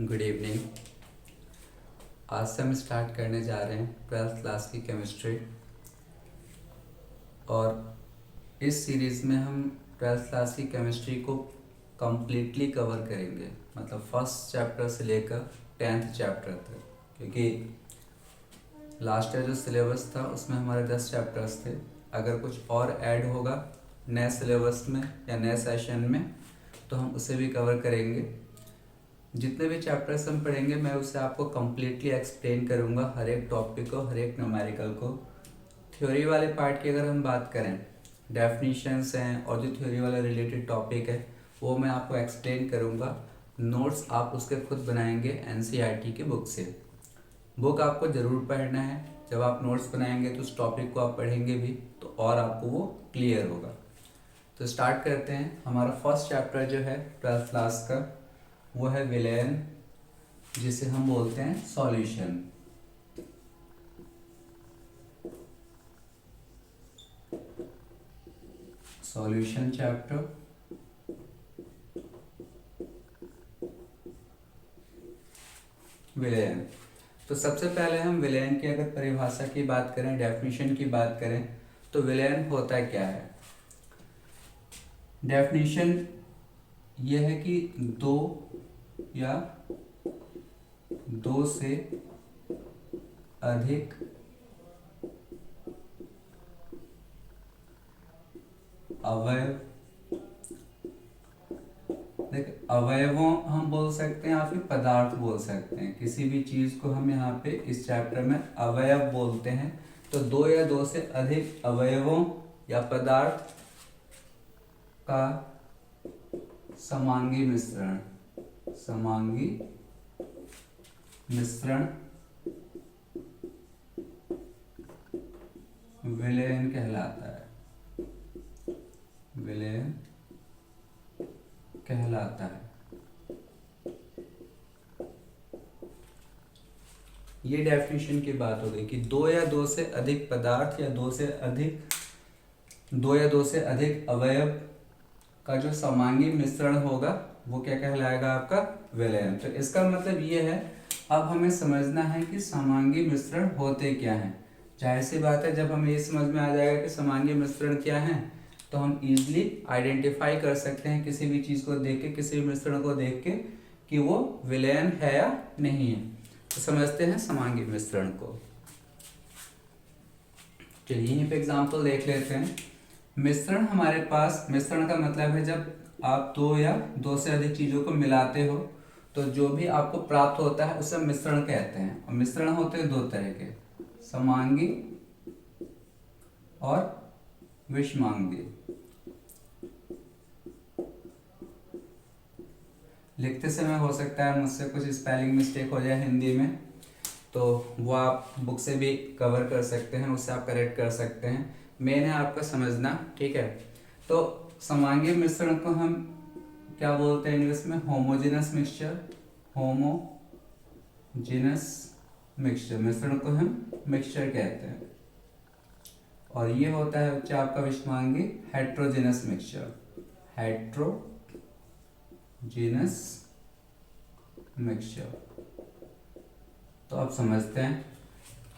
Good evening. आज से हम स्टार्ट करने जा रहे हैं 12th क्लास की केमिस्ट्री। और इस सीरीज़ में हम 12th क्लास की केमिस्ट्री को कम्प्लीटली कवर करेंगे, मतलब फर्स्ट चैप्टर से लेकर 10th चैप्टर तक, क्योंकि लास्ट ईयर जो सिलेबस था उसमें हमारे 10 चैप्टर्स थे। अगर कुछ और ऐड होगा नए सिलेबस में या नए सेशन में तो हम उसे भी कवर करेंगे। जितने भी चैप्टर्स हम पढ़ेंगे मैं उसे आपको कम्प्लीटली एक्सप्लेन करूँगा, हर एक टॉपिक को, हर एक न्यूमेरिकल को। थ्योरी वाले पार्ट की अगर हम बात करें, डेफिनीशंस हैं और जो थ्योरी वाला रिलेटेड टॉपिक है वो मैं आपको एक्सप्लेन करूँगा। नोट्स आप उसके खुद बनाएंगे एनसीईआरटी की बुक से। बुक आपको ज़रूर पढ़ना है। जब आप नोट्स बनाएंगे तो उस टॉपिक को आप पढ़ेंगे भी तो और आपको वो क्लियर होगा। तो स्टार्ट करते हैं। हमारा फर्स्ट चैप्टर जो है 12th क्लास का वो है विलेन, जिसे हम बोलते हैं सॉल्यूशन। Solution chapter. विलेन। तो सबसे पहले हम विलेन की अगर परिभाषा की बात करें, डेफिनेशन की बात करें, तो विलेन होता क्या है। डेफिनेशन यह है कि दो या दो से अधिक अवयव, अवयवों हम बोल सकते हैं या फिर पदार्थ बोल सकते हैं। किसी भी चीज को हम यहाँ पे इस चैप्टर में अवयव बोलते हैं। तो दो या दो से अधिक अवयवों या पदार्थ का समांगी मिश्रण, समांगी मिश्रण विलयन कहलाता है, विलयन कहलाता है। ये डेफिनेशन की बात हो गई कि दो या दो से अधिक पदार्थ या दो या दो से अधिक अवयव का जो समांगी मिश्रण होगा वो क्या कहलाएगा, आपका विलयन। तो इसका मतलब ये है, अब हमें समझना है कि समांगी मिश्रण होते क्या हैं। जाहिर सी बात है, जब हमें ये समझ में आ जाएगा कि समांगी मिश्रण क्या है तो हम इजीली आइडेंटिफाई कर सकते हैं किसी भी चीज को देख के, किसी भी मिश्रण को देख के कि वो विलयन है या नहीं है। तो समझते हैं समांगी मिश्रण को। चलिए यहीं पे एग्जांपल देख लेते हैं। मिश्रण हमारे पास, मिश्रण का मतलब है जब आप दो या दो से अधिक चीजों को मिलाते हो तो जो भी आपको प्राप्त होता है उसे मिश्रण कहते हैं। और मिश्रण होते हैं दो तरह के, समांगी और विषमांगी। लिखते समय हो सकता है मुझसे कुछ स्पेलिंग मिस्टेक हो जाए हिंदी में, तो वो आप बुक से भी कवर कर सकते हैं, उससे आप करेक्ट कर सकते हैं। मेन है आपका समझना, ठीक है। तो समांगी मिश्रण को हम क्या बोलते हैं इंग्लिश में, होमोजेनस मिक्सचर, होमोजेनस मिक्सचर। मिश्रण को हम मिक्सचर कहते हैं। और ये होता है बच्चा आपका विषमांगी हेट्रोजेनस मिक्सचर, हेट्रोजेनस मिक्सचर। तो अब समझते हैं,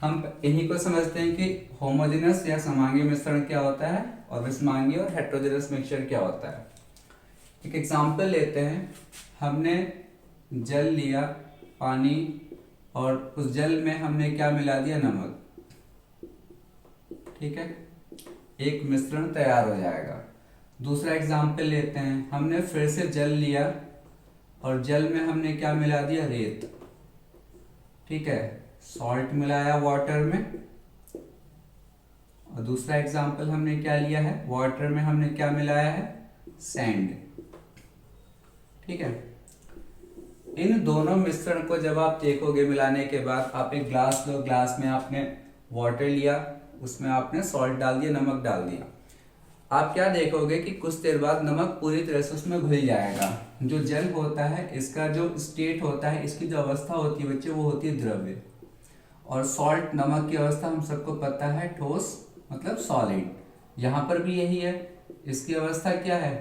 हम इन्हीं को समझते हैं कि होमोजेनस या समांगी मिश्रण क्या होता है और विषमांगी और हेट्रोजेनस मिक्सचर क्या होता है। एक एग्जांपल लेते हैं। हमने जल लिया, पानी, और उस जल में हमने क्या मिला दिया, नमक, ठीक है। एक मिश्रण तैयार हो जाएगा। दूसरा एग्जांपल लेते हैं। हमने फिर से जल लिया और जल में हमने क्या मिला दिया, रेत, ठीक है, सॉल्ट मिलाया वाटर में। और दूसरा एग्जांपल हमने क्या लिया है, वाटर में हमने क्या मिलाया है, सैंड, ठीक है। इन दोनों मिश्रण को जब आप देखोगे मिलाने के बाद, आप एक ग्लास लो, ग्लास में आपने वाटर लिया, उसमें आपने सॉल्ट डाल दिया, नमक डाल दिया। आप क्या देखोगे कि कुछ देर बाद नमक पूरी तरह से उसमें घुल जाएगा। जो जल होता है, इसका जो स्टेट होता है, इसकी जो अवस्था होती है बच्चे, वो होती है द्रव्य। और सॉल्ट, नमक की अवस्था हम सबको पता है, ठोस मतलब सॉलिड। यहाँ पर भी यही है, इसकी अवस्था क्या है,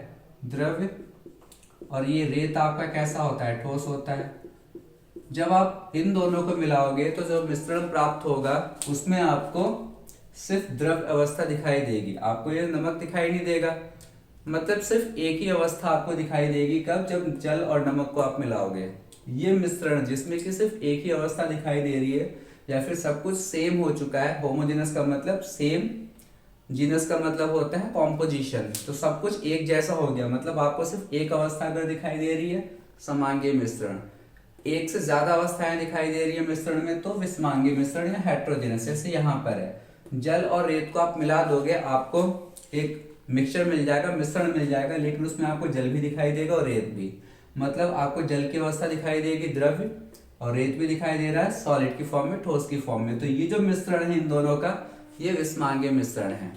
द्रव्य। और ये रेत आपका कैसा होता है, ठोस होता है। जब आप इन दोनों को मिलाओगे तो जो मिश्रण प्राप्त होगा उसमें आपको सिर्फ द्रव अवस्था दिखाई देगी, आपको ये नमक दिखाई नहीं देगा। मतलब सिर्फ एक ही अवस्था आपको दिखाई देगी, कब? जब जल और नमक को आप मिलाओगे। ये मिश्रण जिसमें कि सिर्फ एक ही अवस्था दिखाई दे रही है या फिर सब कुछ सेम हो चुका है, होमोजेनस का मतलब सेम, जीनस का मतलब होता है कॉम्पोजिशन, तो सब कुछ एक जैसा हो गया, मतलब आपको सिर्फ एक अवस्था अगर दिखाई दे रही है समांगीय मिश्रण, एक से ज्यादा अवस्थाएं दिखाई दे रही है मिश्रण में तो विषमांगीय मिश्रण या हेट्रोजेनस। जैसे यहाँ पर है जल और रेत को आप मिला दोगे, आपको एक मिक्सचर मिल जाएगा, मिश्रण मिल जाएगा, लेकिन उसमें आपको जल भी दिखाई देगा और रेत भी। मतलब आपको जल की अवस्था दिखाई देगी द्रव्य, और रेत भी दिखाई दे रहा है सॉलिड की फॉर्म में, ठोस की फॉर्म में। तो ये जो मिश्रण है इन दोनों का, ये विषमांगीय मिश्रण है।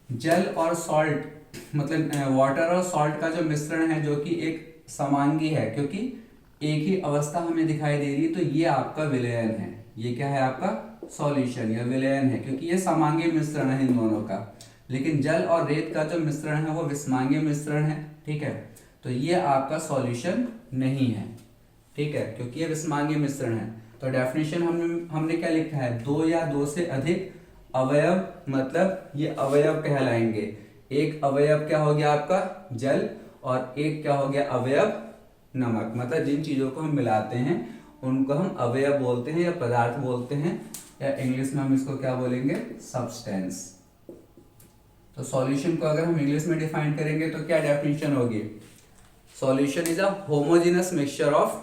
जल और सॉल्ट मतलब वाटर और सॉल्ट का जो मिश्रण है जो कि एक समांगी है, क्योंकि एक ही अवस्था हमें दिखाई दे रही है, तो ये आपका विलयन है। ये क्या है? आपका सॉल्यूशन या विलयन है, क्योंकि ये समांगी मिश्रण है इन दोनों का। लेकिन जल और रेत का जो मिश्रण है वो विषमांगी मिश्रण है, ठीक है। तो ये आपका सॉल्यूशन नहीं है, ठीक है, क्योंकि ये विषमांगी मिश्रण है। तो डेफिनेशन हमने क्या लिखा है? दो या दो से अधिक अवयव, मतलब ये अवयव कहलाएंगे। एक अवयव क्या हो गया आपका? जल, और एक क्या हो गया? अवयव नमक। मतलब जिन चीजों को हम मिलाते हैं उनको हम अवयव बोलते हैं या पदार्थ बोलते हैं, या इंग्लिश में हम इसको क्या बोलेंगे? सब्सटेंस। तो सॉल्यूशन को अगर हम इंग्लिश में डिफाइन करेंगे तो क्या डेफिनेशन होगी? Solution is a homogeneous mixture of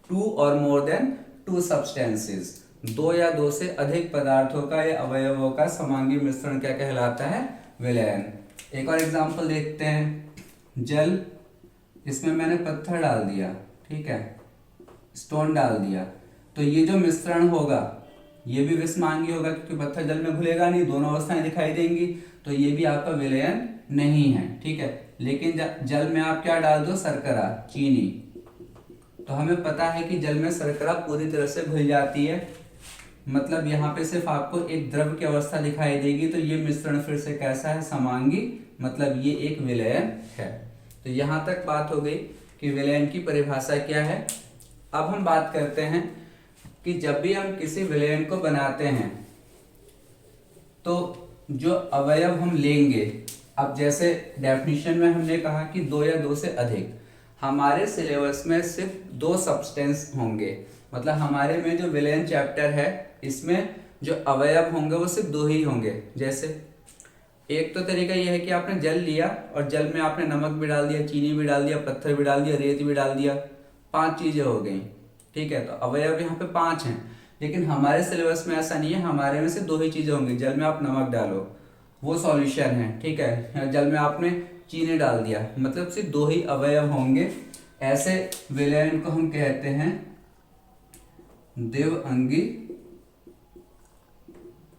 two और मोर देन टू सब्सटेंसेस। दो या दो से अधिक पदार्थों का या अवयवों का समांगी मिश्रण क्या कहलाता है? विलयन। एक और एग्जांपल देखते हैं। जल, इसमें मैंने पत्थर डाल दिया, ठीक है, स्टोन डाल दिया, तो ये जो मिश्रण होगा ये भी विषमांगी होगा, क्योंकि पत्थर जल में घुलेगा नहीं, दोनों अवस्थाएं दिखाई देंगी, तो ये भी आपका विलयन नहीं है, ठीक है। लेकिन जल में आप क्या डाल दो? शर्करा, चीनी, तो हमें पता है कि जल में शर्करा पूरी तरह से घुल जाती है, मतलब यहाँ पे सिर्फ आपको एक द्रव की अवस्था दिखाई देगी, तो ये मिश्रण फिर से कैसा है? समांगी, मतलब ये एक विलयन है। तो यहाँ तक बात हो गई कि विलयन की परिभाषा क्या है। अब हम बात करते हैं कि जब भी हम किसी विलयन को बनाते हैं तो जो अवयव हम लेंगे, अब जैसे डेफिनेशन में हमने कहा कि दो या दो से अधिक, हमारे सिलेबस में सिर्फ दो सब्सटेंस होंगे, मतलब हमारे में जो विलयन चैप्टर है इसमें जो अवयव होंगे वो सिर्फ दो ही होंगे। जैसे एक तो तरीका यह है कि आपने जल लिया और जल में आपने नमक भी डाल दिया, चीनी भी डाल दिया, पत्थर भी डाल दिया, रेत भी डाल दिया, 5 चीजें हो गई, ठीक है। तो अवयव यहाँ पे 5 हैं, लेकिन हमारे सिलेबस में ऐसा नहीं है, हमारे में से दो ही चीजें होंगी। जल में आप नमक डालो, वो सॉल्यूशन है, ठीक है। जल में आपने चीनी डाल दिया, मतलब सिर्फ दो ही अवयव होंगे। ऐसे विलयन को हम कहते हैं द्विअंगी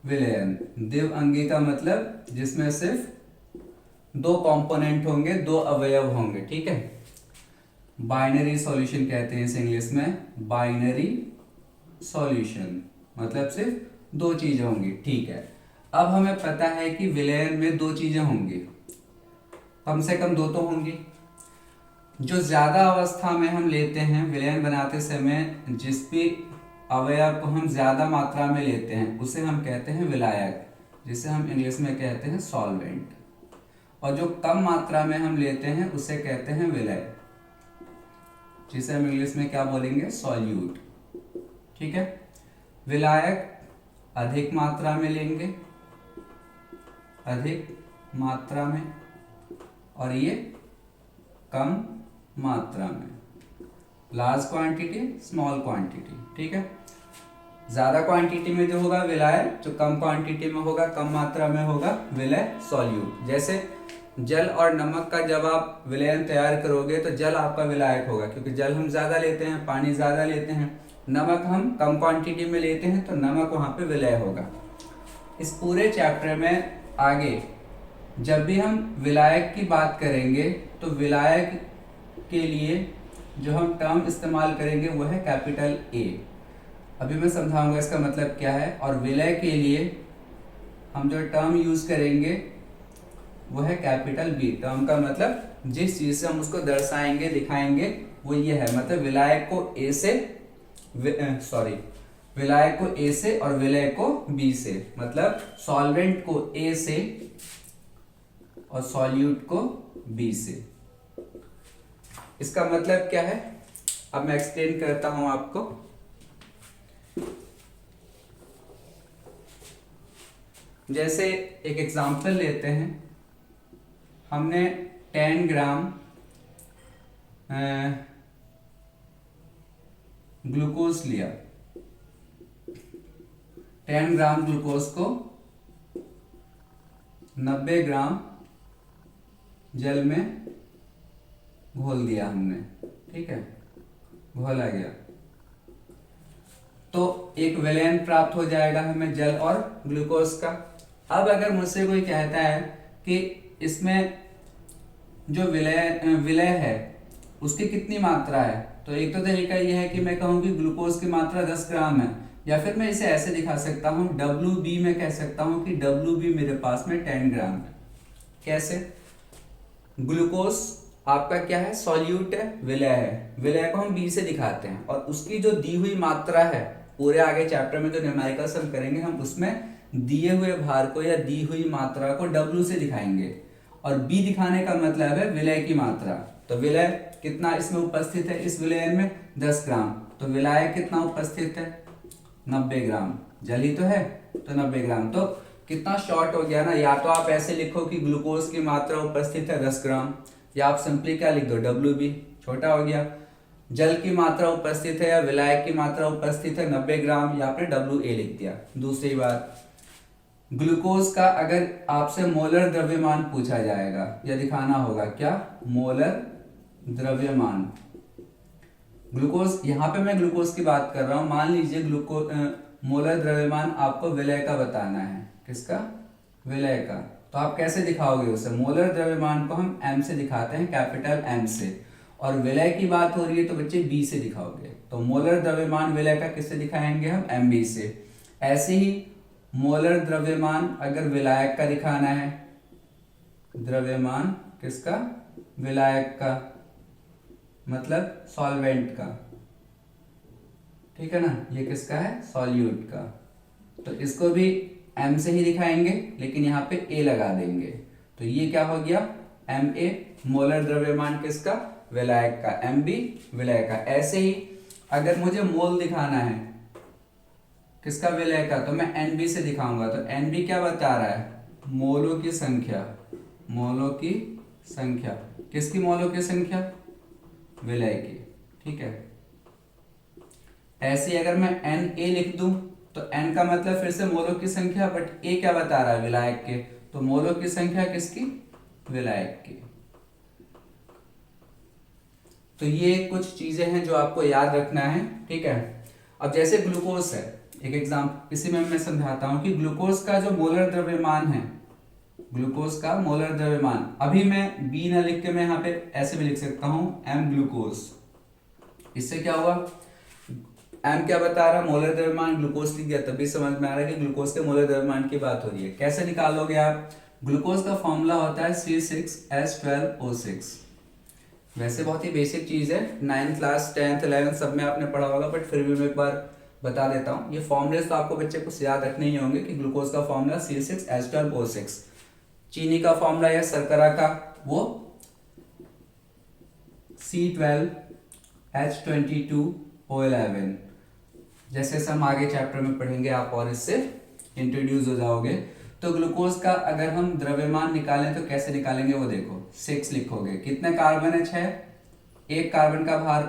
विलयन। द्विअंगी का मतलब जिसमें सिर्फ दो कंपोनेंट होंगे, दो अवयव होंगे, ठीक है। बाइनरी सॉल्यूशन कहते हैं इसे इंग्लिश में, बाइनरी सॉल्यूशन, मतलब सिर्फ दो चीजें होंगी, ठीक है। अब हमें पता है कि विलयन में दो चीजें होंगी, कम से कम दो तो होंगी। जो ज्यादा अवस्था में हम लेते हैं विलयन बनाते समय, जिस भी अवयव को हम ज्यादा मात्रा में लेते हैं उसे हम कहते हैं विलायक, जिसे हम इंग्लिश में कहते हैं सॉल्वेंट। और जो कम मात्रा में हम लेते हैं उसे कहते हैं विलय, जिसे हम इंग्लिश में क्या बोलेंगे? सॉल्यूट, ठीक है। विलायक अधिक मात्रा में लेंगे, अधिक मात्रा में, और ये कम मात्रा में, लार्ज क्वांटिटी, स्मॉल क्वांटिटी, ठीक है। ज्यादा क्वांटिटी में जो होगा विलय, जो कम क्वांटिटी में होगा, कम मात्रा में होगा विलय, सॉल्यूट। जैसे जल और नमक का जब आप विलयन तैयार करोगे तो जल आपका विलायक होगा, क्योंकि जल हम ज्यादा लेते हैं, पानी ज्यादा लेते हैं। नमक हम कम क्वांटिटी में लेते हैं, तो नमक वहां पे विलय होगा। इस पूरे चैप्टर में आगे जब भी हम विलायक की बात करेंगे तो विलायक के लिए जो हम टर्म इस्तेमाल करेंगे वो है कैपिटल ए। अभी मैं समझाऊंगा इसका मतलब क्या है। और विलय के लिए हम जो टर्म यूज करेंगे वो है कैपिटल बी। टर्म का मतलब जिस चीज से हम उसको दर्शाएंगे, दिखाएंगे, वो ये है। मतलब विलायक को ए से विलायक को ए से और विलय को बी से, मतलब सॉल्वेंट को ए से और सॉल्यूट को बी से। इसका मतलब क्या है, अब मैं एक्सप्लेन करता हूं आपको। जैसे एक एग्जांपल लेते हैं, हमने 10 ग्राम ग्लूकोज लिया। 10 ग्राम ग्लूकोज को 90 ग्राम जल में घोल दिया हमने, ठीक है, घोला गया तो एक विलयन प्राप्त हो जाएगा हमें जल और ग्लूकोज का। अब अगर मुझसे कोई कहता है कि इसमें जो विलय है उसकी कितनी मात्रा है, तो एक तो तरीका यह है कि मैं कहूं कि ग्लूकोज की मात्रा 10 ग्राम है, या फिर मैं इसे ऐसे दिखा सकता हूं WB में कह सकता हूं कि WB मेरे पास में 10 ग्राम है। कैसे? ग्लूकोज आपका क्या है, सॉल्यूट है, विलय है। विलय को हम बी से दिखाते हैं और उसकी जो दी हुई मात्रा है, पूरे आगे चैप्टर में जो न्यूमेरिकल्स हम करेंगे हम उसमें दिए हुए भार को या दी हुई मात्रा को W से दिखाएंगे, और बी दिखाने का मतलब है विलय की मात्रा। तो विलय कितना इसमें उपस्थित है, इस विलयन में 10 ग्राम, तो विलायक कितना उपस्थित है, 90 ग्राम। जल ही तो है तो 90 ग्राम, तो कितना शॉर्ट हो गया ना। या तो आप ऐसे लिखो कि ग्लूकोज की मात्रा उपस्थित है 10 ग्राम, या आप सिंपली क्या लिख दो, WB, छोटा हो गया। जल की मात्रा उपस्थित है या विलायक की मात्रा उपस्थित है 90 ग्राम, या आपने WA लिख दिया। दूसरी बात, ग्लूकोज का अगर आपसे मोलर द्रव्यमान पूछा जाएगा या दिखाना होगा, क्या, मोलर द्रव्यमान। ग्लूकोज, यहां पे मैं ग्लूकोज की बात कर रहा हूं, मान लीजिए मोलर द्रव्यमान आपको विलय का बताना है। किसका? विलय का। तो आप कैसे दिखाओगे उसे? मोलर द्रव्यमान को हम M से दिखाते हैं, कैपिटल M से, और विलय की बात हो रही है तो बच्चे B से दिखाओगे। तो मोलर द्रव्यमान विलय का किससे दिखाएंगे हम? MB से। ऐसे ही मोलर द्रव्यमान अगर विलायक का दिखाना है, द्रव्यमान किसका? विलायक का, मतलब सॉल्वेंट का, ठीक है ना। ये किसका है? सॉल्यूट का। तो इसको भी M से ही दिखाएंगे, लेकिन यहाँ पे A लगा देंगे। तो ये क्या हो गया? MA, मोलर द्रव्यमान किसका? विलायक का। MB, विलय का। ऐसे ही अगर मुझे मोल दिखाना है किसका? विलय का, तो मैं NB से दिखाऊंगा। तो NB क्या बता रहा है? मोलों की संख्या। मोलों की संख्या किसकी? मोलों की संख्या विलय की, ठीक है। ऐसे अगर मैं Na लिख दूं तो N का मतलब फिर से मोलों की संख्या, बट A क्या बता रहा है? विलायक के। तो मोलों की संख्या किसकी? विलायक की। तो ये कुछ चीजें हैं जो आपको याद रखना है, ठीक है। अब जैसे ग्लूकोज है, एक एग्जाम्पल इसी में मैं समझाता हूं कि ग्लूकोज का जो मोलर द्रव्यमान है, ग्लूकोज का मोलर द्रव्यमान, अभी मैं B ना लिख के मैं यहाँ पे ऐसे भी लिख सकता हूं M ग्लूकोज। इससे क्या हुआ? M क्या बता रहा है? मोलर द्रव्यमान। ग्लूकोज लिख दिया, तभी समझ में आ रहा है कि ग्लूकोज के मोलर द्रव्यमान की बात हो रही है। कैसे निकालोगे आप? ग्लूकोज का फॉर्मूला होता है C6H12O6। वैसे बहुत ही बेसिक चीज है, 9th क्लास 10th 11th सब में आपने पढ़ा होगा, बट फिर भी मैं एक बार बता देता हूँ। ये फॉर्मूले तो आपको बच्चे कुछ याद रखने ही होंगे कि ग्लूकोज का फॉर्मूला C6H12O6। चीनी का फॉर्मूला या शर्करा का वो C12H22O11। जैसे हम आगे चैप्टर में पढ़ेंगे आप और इससे इंट्रोड्यूस हो जाओगे। तो ग्लूकोज का अगर हम द्रव्यमान निकालें तो कैसे निकालेंगे वो देखो। 6 लिखोगे, कितने कार्बन है? 6। एक कार्बन का भार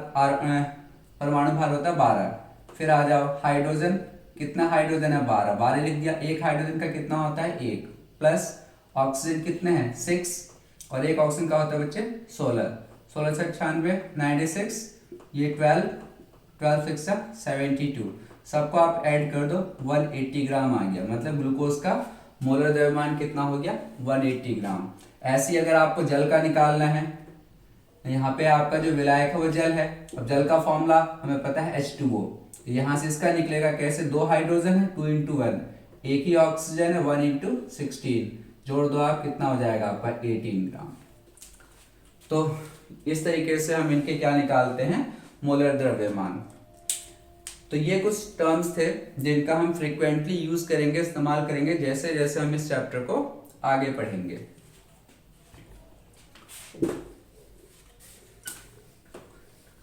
परमाणु भार होता है 12। फिर आ जाओ हाइड्रोजन, कितना हाइड्रोजन है? 12। 12 लिख दिया। एक हाइड्रोजन का कितना होता है? 1। प्लस ऑक्सीजन कितने हैं? 6, और एक ऑक्सीजन का होता है बच्चे 16। 16 से 96, 96, ये 12, 12 6 72। सबको आप ऐड कर दो, 180 ग्राम आ गया। मतलब ग्लूकोज का मोलर द्रव्यमान कितना हो गया? 180 ग्राम। ऐसे ही अगर आपको जल का निकालना है, यहाँ पे आपका जो विलायक है वो जल है। अब जल का फॉर्मूला हमें पता है H2O। यहां से इसका निकलेगा कैसे? 2 हाइड्रोजन है, 2 × 1, एक ही ऑक्सीजन है, 1 × 16। जोड़ दो आप, कितना हो जाएगा आपका? 18 ग्राम। तो इस तरीके से हम इनके क्या निकालते हैं? मोलर द्रव्यमान। तो ये कुछ टर्म्स थे जिनका हम फ्रिक्वेंटली यूज करेंगे, इस्तेमाल करेंगे जैसे जैसे हम इस चैप्टर को आगे पढ़ेंगे।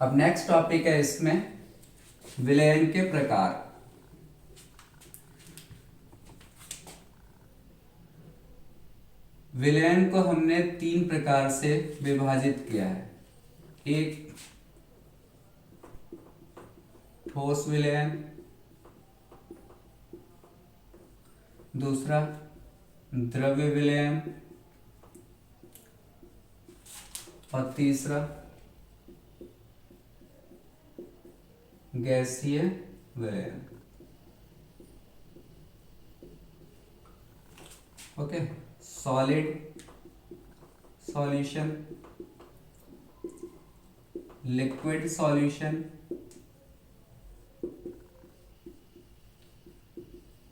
अब नेक्स्ट टॉपिक है इसमें विलयन के प्रकार। विलयन को हमने 3 प्रकार से विभाजित किया है। एक ठोस विलयन, दूसरा द्रव्य विलयन और तीसरा गैसीय विलयन। Okay, solid solution, liquid solution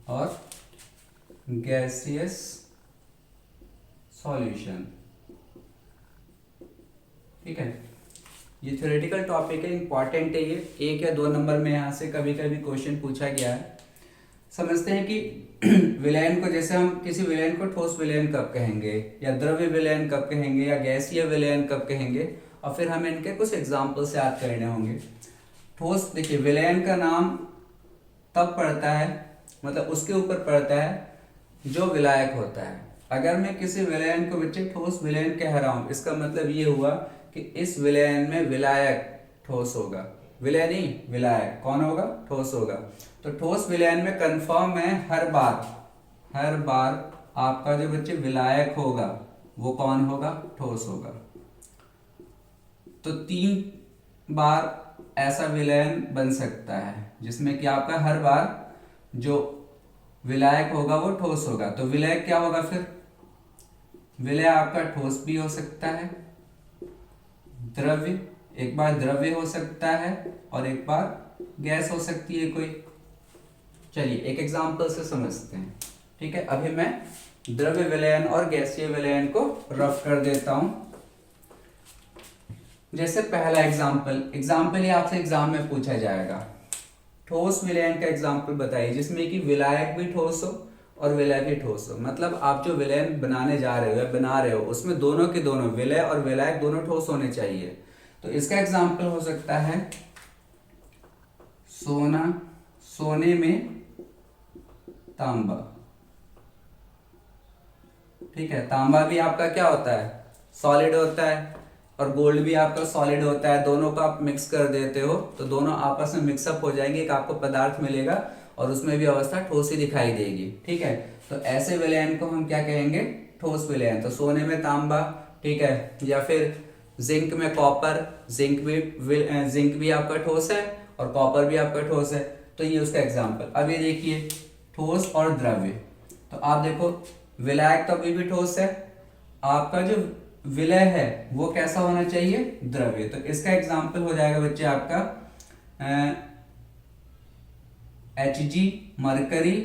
और गैसियस सॉल्यूशन। ठीक है, ये थ्योरेटिकल टॉपिक है, इंपॉर्टेंट है ये। 1 या 2 नंबर में यहाँ से कभी कभी क्वेश्चन पूछा गया है। समझते हैं कि विलयन को, जैसे हम किसी विलयन को ठोस विलयन कब कहेंगे, या द्रव्य विलयन कब कहेंगे, या गैसीय विलयन कब कहेंगे, और फिर हमें इनके कुछ एग्जाम्पल से याद करने होंगे। ठोस, देखिए विलयन का नाम तब पड़ता है, मतलब उसके ऊपर पड़ता है जो विलायक होता है। अगर मैं किसी विलयन को बच्चे ठोस विलयन कह रहा हूं, इसका मतलब ये हुआ कि इस विलयन में विलायक ठोस होगा। विलय नहीं, विलायक कौन होगा? ठोस होगा। तो ठोस विलयन में कंफर्म है हर बार आपका जो बच्चे विलायक होगा वो कौन होगा? ठोस होगा। तो 3 बार ऐसा विलयन बन सकता है जिसमें कि आपका हर बार जो विलायक होगा वो ठोस होगा। तो विलय क्या होगा फिर? विलय आपका ठोस भी हो सकता है, द्रव्य, एक बार द्रव्य हो सकता है और एक बार गैस हो सकती है कोई। चलिए एक एग्जांपल से समझते हैं। ठीक है, अभी मैं द्रव्य विलयन और गैसीय विलयन को रफ कर देता हूं। जैसे पहला एग्जांपल ये आपसे एग्जाम में पूछा जाएगा। ठोस विलयन का एग्जांपल बताइए जिसमें कि विलायक भी ठोस हो और विलय भी ठोस हो। मतलब आप जो विलयन बनाने जा रहे हो या बना रहे हो उसमें दोनों के दोनों, विलय और विलायक दोनों ठोस होने चाहिए। तो इसका एग्जांपल हो सकता है सोना, सोने में तांबा। ठीक है, तांबा भी आपका क्या होता है? सॉलिड होता है, और गोल्ड भी आपका सॉलिड होता है। दोनों को आप मिक्स कर देते हो तो दोनों आपस में मिक्सअप हो जाएंगे, एक आपको पदार्थ मिलेगा और उसमें भी अवस्था ठोस ही दिखाई देगी। ठीक है, तो ऐसे विलयन को हम क्या कहेंगे? ठोस विलयन। तो सोने में तांबा, ठीक है, या फिर जिंक में कॉपर। जिंक भी आपका ठोस है और कॉपर भी आपका ठोस है। तो ये उसका एग्जाम्पल। अब ये देखिए ठोस और द्रव्य। तो आप देखो विलायक तो अभी भी ठोस है, आपका जो विलय है वो कैसा होना चाहिए? द्रव्य। तो इसका एग्जाम्पल हो जाएगा बच्चे आपका Hg मरकरी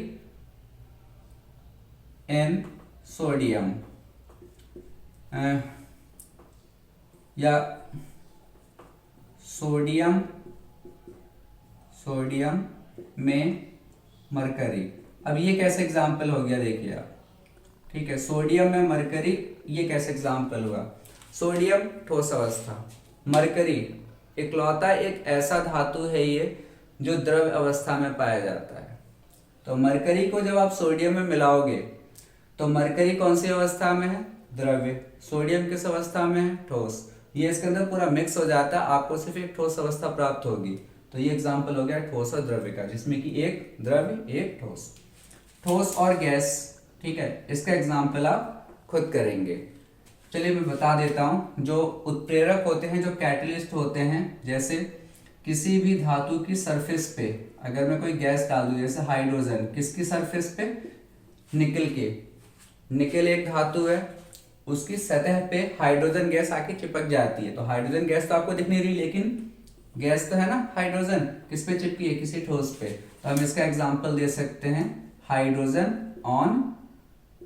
एन सोडियम, या सोडियम में मरकरी। अब ये कैसे एग्जाम्पल हो गया देखिए आप। ठीक है, सोडियम में मरकरी, ये कैसे एग्जाम्पल हुआ? सोडियम ठोस अवस्था, मरकरी इकलौता एक ऐसा धातु है ये जो द्रव अवस्था में पाया जाता है। तो मरकरी को जब आप सोडियम में मिलाओगे तो मरकरी कौन सी अवस्था में है? द्रव्य। सोडियम किस अवस्था में है? ठोस। ये इसके अंदर पूरा मिक्स हो जाता है, आपको सिर्फ एक ठोस अवस्था प्राप्त होगी। तो ये एग्जाम्पल हो गया ठोस और द्रव्य का, जिसमें कि एक द्रव्य एक ठोस। ठोस और गैस, ठीक है, इसका एग्जाम्पल आप खुद करेंगे। चलिए मैं बता देता हूं। जो उत्प्रेरक होते हैं, जो कैटलिस्ट होते हैं, जैसे किसी भी धातु की सरफेस पे अगर मैं कोई गैस डाल दूं, जैसे हाइड्रोजन, किसकी सरफेस पे? निकल के। निकल एक धातु है, उसकी सतह पे हाइड्रोजन गैस आके चिपक जाती है। तो हाइड्रोजन गैस तो आपको दिख नहीं रही, लेकिन गैस तो है ना हाइड्रोजन, किस पे चिपकी है? किसी ठोस पे। तो हम इसका एग्जाम्पल दे सकते हैं हाइड्रोजन ऑन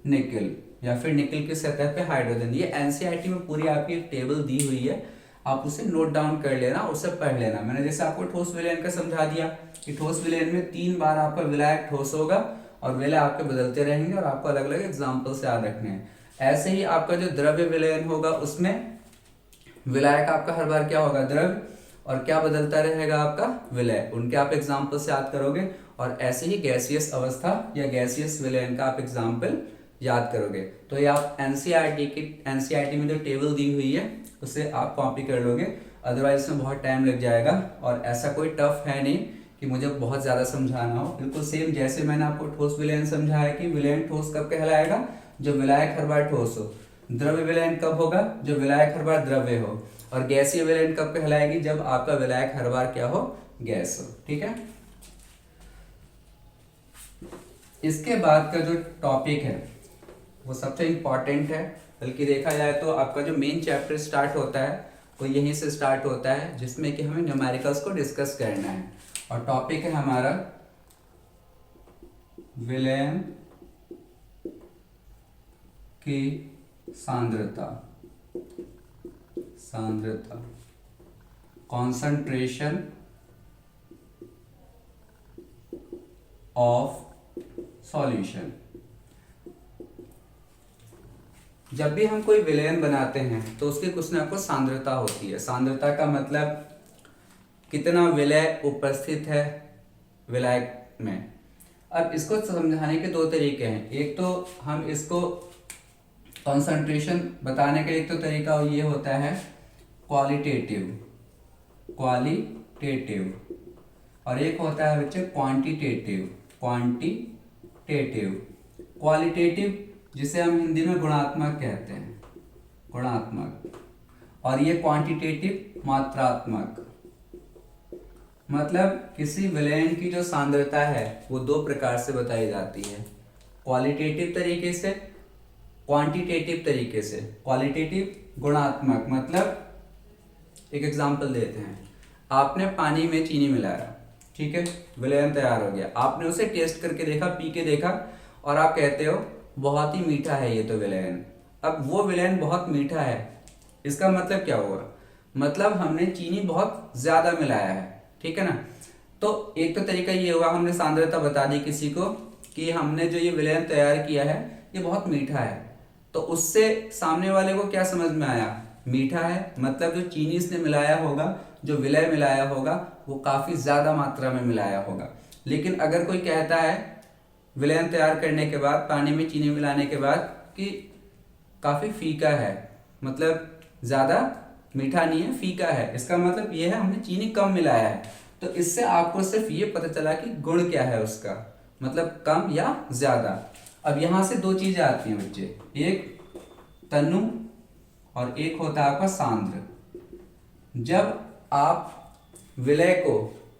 निकल, या फिर निकल की सतह पे हाइड्रोजन। ये एनसीईआरटी में पूरी आपकी एक टेबल दी हुई है, आप उसे नोट डाउन कर लेना, उसे पढ़ लेना। मैंने जैसे आपको ठोस विलयन का समझा दिया कि ठोस विलयन में 3 बार आपका विलायक ठोस होगा और विलय आपके बदलते रहेंगे और आपको अलग अलग एग्जाम्पल से याद रखने हैं। ऐसे ही आपका जो द्रव्य विलयन होगा उसमें विलायक आपका हर बार क्या होगा, द्रव्य, और क्या बदलता रहेगा आपका, विलय। उनके आप एग्जाम्पल से याद करोगे। और ऐसे ही गैसियस अवस्था या गैसियस विलयन का आप एग्जाम्पल याद करोगे। तो ये आप एनसीईआरटी में जो टेबल दी हुई है उसे आप कॉपी कर लोगे, अदरवाइज इसमें बहुत टाइम लग जाएगा। और ऐसा कोई टफ है नहीं कि मुझे बहुत ज़्यादा समझाना हो। बिल्कुल सेम जैसे मैंने आपको ठोस विलयन समझाया कि विलयन ठोस कब कहलाएगा, जो विलायक हर बार ठोस हो। द्रव्य विलयन कब होगा, जो विलायक हर बार द्रव्य हो। और गैसीय विलयन कब कहलाएगी, जब आपका विलायक हर बार क्या हो, गैस हो। ठीक है। इसके बाद का जो टॉपिक है वो सबसे इंपॉर्टेंट है, बल्कि देखा जाए तो आपका जो मेन चैप्टर स्टार्ट होता है वो यहीं से स्टार्ट होता है, जिसमें कि हमें न्यूमेरिकल्स को डिस्कस करना है। और टॉपिक है हमारा विलयन की सांद्रता, कॉन्सेंट्रेशन ऑफ सॉल्यूशन। जब भी हम कोई विलयन बनाते हैं तो उसकी कुछ ना कुछ सांद्रता होती है। सांद्रता का मतलब कितना विलय उपस्थित है विलायक में। अब इसको समझाने के दो तरीके हैं। एक तो हम इसको कॉन्सेंट्रेशन बताने का एक तो तरीका ये होता है क्वालिटेटिव, और एक होता है बच्चे क्वांटिटेटिव। क्वालिटेटिव जिसे हम हिंदी में गुणात्मक कहते हैं, गुणात्मक। और ये क्वांटिटेटिव मात्रात्मक। मतलब किसी विलयन की जो सांद्रता है वो दो प्रकार से बताई जाती है, क्वालिटेटिव तरीके से, क्वांटिटेटिव तरीके से। क्वालिटेटिव गुणात्मक मतलब, एक एग्जांपल देते हैं। आपने पानी में चीनी मिलाया, ठीक है, विलयन तैयार हो गया। आपने उसे टेस्ट करके देखा, पी के देखा, और आप कहते हो बहुत ही मीठा है ये तो विलयन। अब वो विलयन बहुत मीठा है, इसका मतलब क्या हुआ, मतलब हमने चीनी बहुत ज्यादा मिलाया है, ठीक है ना। तो एक तो तरीका ये हुआ, हमने सांद्रता बता दी किसी को कि हमने जो ये विलयन तैयार किया है ये बहुत मीठा है। तो उससे सामने वाले को क्या समझ में आया, मीठा है, मतलब जो चीनी इसने मिलाया होगा, जो विलय मिलाया होगा वो काफी ज्यादा मात्रा में मिलाया होगा। लेकिन अगर कोई कहता है विलयन तैयार करने के बाद, पानी में चीनी मिलाने के बाद, कि काफी फीका है, मतलब ज्यादा मीठा नहीं है, फीका है, इसका मतलब ये है हमने चीनी कम मिलाया है। तो इससे आपको सिर्फ ये पता चला कि गुण क्या है उसका, मतलब कम या ज्यादा। अब यहां से दो चीजें आती हैं बच्चे, एक तनु और एक होता है आपका सांद्र। जब आप विलय को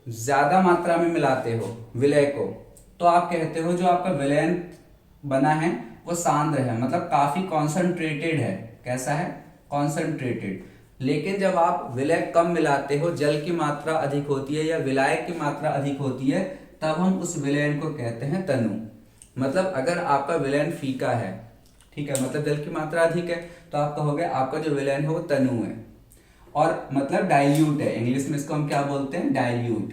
ज्यादा मात्रा में मिलाते हो विलय को, तो आप कहते हो जो आपका विलयन बना है वो सांद्र है, मतलब काफी कॉन्सेंट्रेटेड है। कैसा है, कॉन्सेंट्रेटेड। लेकिन जब आप विलय कम मिलाते हो, जल की मात्रा अधिक होती है या विलायक की मात्रा अधिक होती है, तब हम उस विलयन को कहते हैं तनु। मतलब अगर आपका विलयन फीका है, ठीक है, मतलब जल की मात्रा अधिक है, तो आप कहोगे आपका जो विलयन है वो तनु है। और मतलब डाइल्यूट है, इंग्लिश में इसको हम क्या बोलते हैं, डाइल्यूट।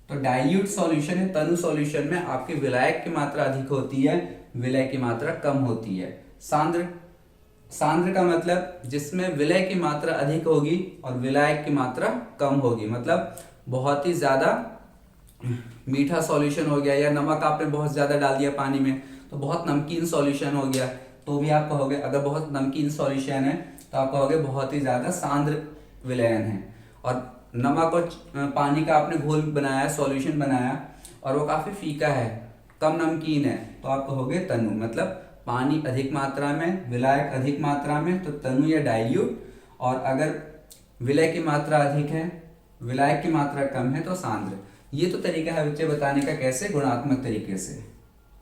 तो डाइल्यूट सॉल्यूशन है, तनु सॉल्यूशन में आपके विलायक की मात्रा अधिक होती है, विलय की मात्रा कम होती है। सांद्र का मतलब जिसमें विलय की मात्रा अधिक होगी और विलायक की मात्रा कम होगी, मतलब बहुत ही ज्यादा मीठा सॉल्यूशन हो गया, या नमक आपने बहुत ज्यादा डाल दिया पानी में तो बहुत नमकीन सॉल्यूशन हो गया, तो भी आप कहोगे, अगर बहुत नमकीन सॉल्यूशन है तो आप कहोगे बहुत ही ज्यादा सांद्र विलयन है। और नमक और पानी का आपने घोल बनाया, सॉल्यूशन बनाया, और वो काफी फीका है, कम नमकीन है, तो आप कहोगे तनु। मतलब पानी अधिक मात्रा में, विलायक अधिक मात्रा में, तो तनु या डाइल्यूट। और अगर विलय की मात्रा अधिक है, विलायक की मात्रा कम है, तो सांद्र। ये तो तरीका है बच्चे बताने का, कैसे, गुणात्मक तरीके से,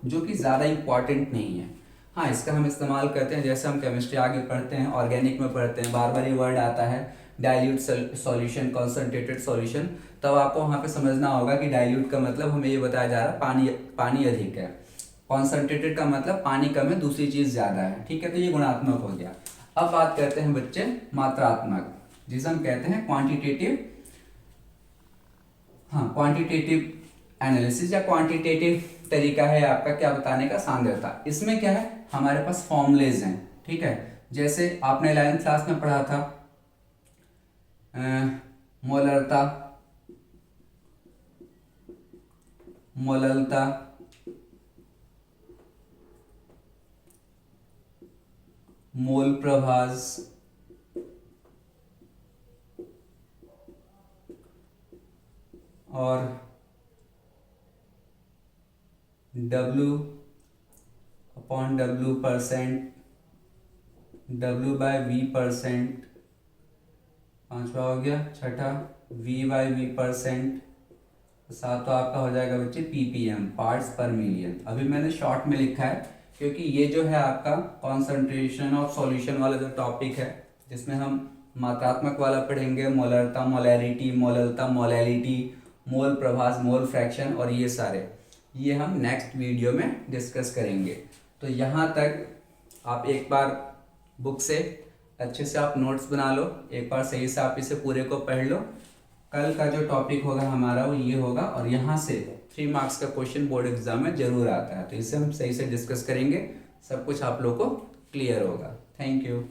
जो कि ज्यादा इंपॉर्टेंट नहीं है। हाँ, इसका हम इस्तेमाल करते हैं, जैसे हम केमिस्ट्री आगे पढ़ते हैं, ऑर्गेनिक में पढ़ते हैं, बार बार ये वर्ड आता है डाइल्यूट सॉल्यूशन, कॉन्सेंट्रेटेड सॉल्यूशन, तब आपको वहां पे समझना होगा कि डाइल्यूट का मतलब हमें ये बताया जा रहा है पानी अधिक है, कॉन्सेंट्रेटेड का मतलब पानी कम है, दूसरी चीज ज्यादा है, ठीक है। तो ये गुणात्मक हो गया। अब बात करते हैं बच्चे मात्रात्मक। जिसे हम कहते हैं क्वांटिटेटिव, हाँ क्वांटिटेटिव एनालिसिस या क्वांटिटेटिव तरीका है आपका क्या बताने का, सांद्रता। इसमें क्या है, हमारे पास फॉर्मूलेज हैं, ठीक है। जैसे आपने 11th क्लास में पढ़ा था मोलरता, मोललता, मोल प्रभास, और W upon W percent, W/V%, पांचवा हो गया। छठा V/V%, सातवां आपका हो जाएगा बच्चे ppm, पार्ट्स पर मिलियन। अभी मैंने शॉर्ट में लिखा है क्योंकि ये जो है आपका कॉन्सेंट्रेशन ऑफ सॉल्यूशन वाला जो टॉपिक है, जिसमें हम मात्रात्मक वाला पढ़ेंगे, मोलरता, मोलैरिटी, मोललता, मोलैलिटी, मोल प्रभास, मोल फ्रैक्शन, और ये सारे ये हम नेक्स्ट वीडियो में डिस्कस करेंगे। तो यहाँ तक आप एक बार बुक से अच्छे से आप नोट्स बना लो, एक बार सही से आप इसे पूरे को पढ़ लो। कल का जो टॉपिक होगा हमारा वो ये होगा, और यहाँ से 3 मार्क्स का क्वेश्चन बोर्ड एग्जाम में जरूर आता है, तो इसे हम सही से डिस्कस करेंगे, सब कुछ आप लोग को क्लियर होगा। Thank you.